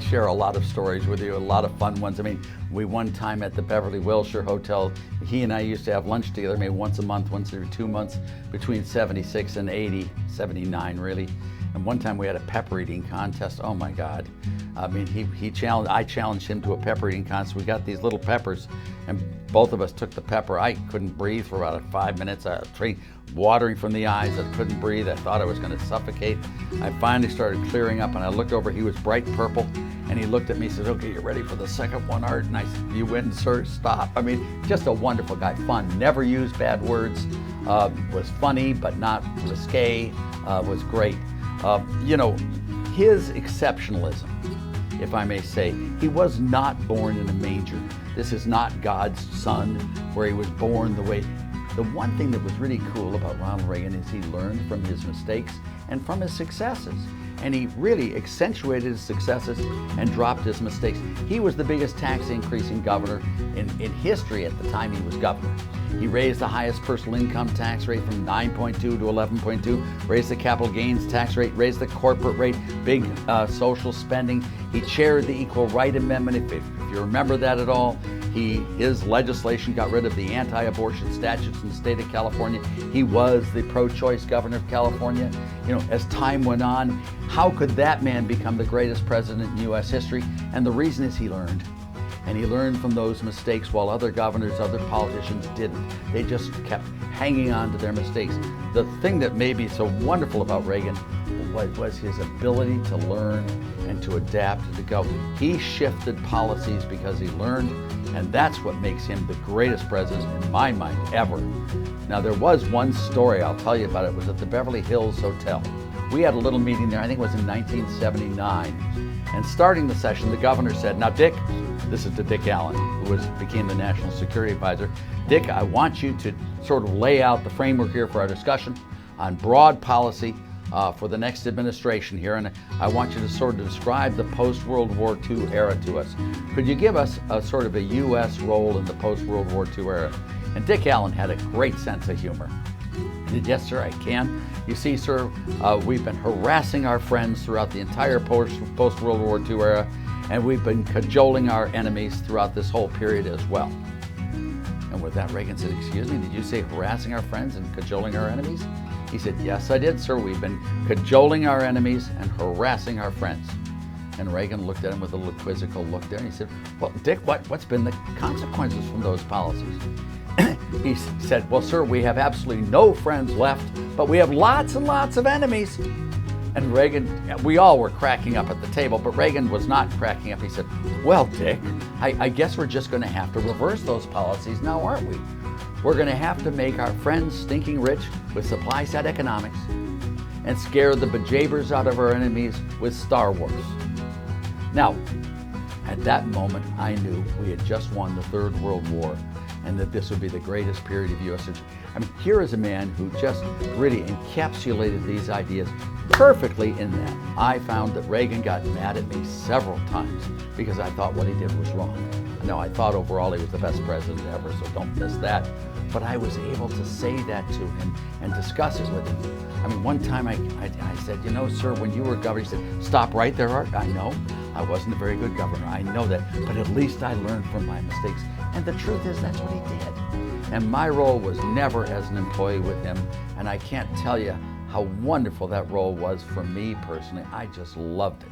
share a lot of stories with you, a lot of fun ones. I mean, we one time at the Beverly Wilshire Hotel, he and I used to have lunch together, maybe once a month, once every 2 months, between 76 and 80, 79 really. And one time we had a pepper eating contest. Oh my God. I mean, I challenged him to a pepper eating contest. We got these little peppers and both of us took the pepper. I couldn't breathe for about 5 minutes. I was watering from the eyes. I couldn't breathe. I thought I was going to suffocate. I finally started clearing up and I looked over. He was bright purple and he looked at me and said, "Okay, you ready for the second one, Art?" And I said, "You win, sir, stop." I mean, just a wonderful guy, fun, never used bad words, was funny but not risque, was great. You know, his exceptionalism, if I may say, he was not born in a manger. This is not God's son where he was born the way. The one thing that was really cool about Ronald Reagan is he learned from his mistakes and from his successes. And he really accentuated his successes and dropped his mistakes. He was the biggest tax increasing governor in history at the time he was governor. He raised the highest personal income tax rate from 9.2 to 11.2, raised the capital gains tax rate, raised the corporate rate, big social spending. He chaired the Equal Right Amendment, if you remember that at all. His legislation got rid of the anti-abortion statutes in the state of California. He was the pro-choice governor of California. You know, as time went on, how could that man become the greatest president in U.S. history? And the reason is he learned. And he learned from those mistakes while other governors, other politicians didn't. They just kept hanging on to their mistakes. The thing that made me so wonderful about Reagan was his ability to learn and to adapt and to go. He shifted policies because he learned, and that's what makes him the greatest president in my mind ever. Now there was one story I'll tell you about. It was at the Beverly Hills Hotel. We had a little meeting there, I think it was in 1979. And starting the session, the governor said, "Now Dick," this is to Dick Allen, who became the National Security Advisor, "Dick, I want you to sort of lay out the framework here for our discussion on broad policy for the next administration here, and I want you to sort of describe the post-World War II era to us. Could you give us a sort of a U.S. role in the post-World War II era?" And Dick Allen had a great sense of humor. He said, "Yes, sir, I can. You see, sir, we've been harassing our friends throughout the entire post-World War II era, and we've been cajoling our enemies throughout this whole period as well." And with that, Reagan said, "Excuse me, did you say harassing our friends and cajoling our enemies?" He said, "Yes, I did, sir. We've been cajoling our enemies and harassing our friends." And Reagan looked at him with a little quizzical look there, and he said, "Well, Dick, what's been the consequences from those policies?" He said, "Well, sir, we have absolutely no friends left, but we have lots and lots of enemies." And Reagan, we all were cracking up at the table, but Reagan was not cracking up. He said, "Well, Dick, I guess we're just going to have to reverse those policies now, aren't we? We're going to have to make our friends stinking rich with supply-side economics and scare the bejabbers out of our enemies with Star Wars." Now, at that moment, I knew we had just won the Third World War and that this would be the greatest period of U.S. history. I mean, here is a man who just really encapsulated these ideas perfectly in that. I found that Reagan got mad at me several times because I thought what he did was wrong. Now, I thought overall he was the best president ever, so don't miss that. But I was able to say that to him and discuss it with him. I mean, one time I said, "You know, sir, when you were governor," he said, "Stop right there, Art. I know I wasn't a very good governor. I know that, but at least I learned from my mistakes." And the truth is, that's what he did. And my role was never as an employee with him, and I can't tell you how wonderful that role was for me personally. I just loved it.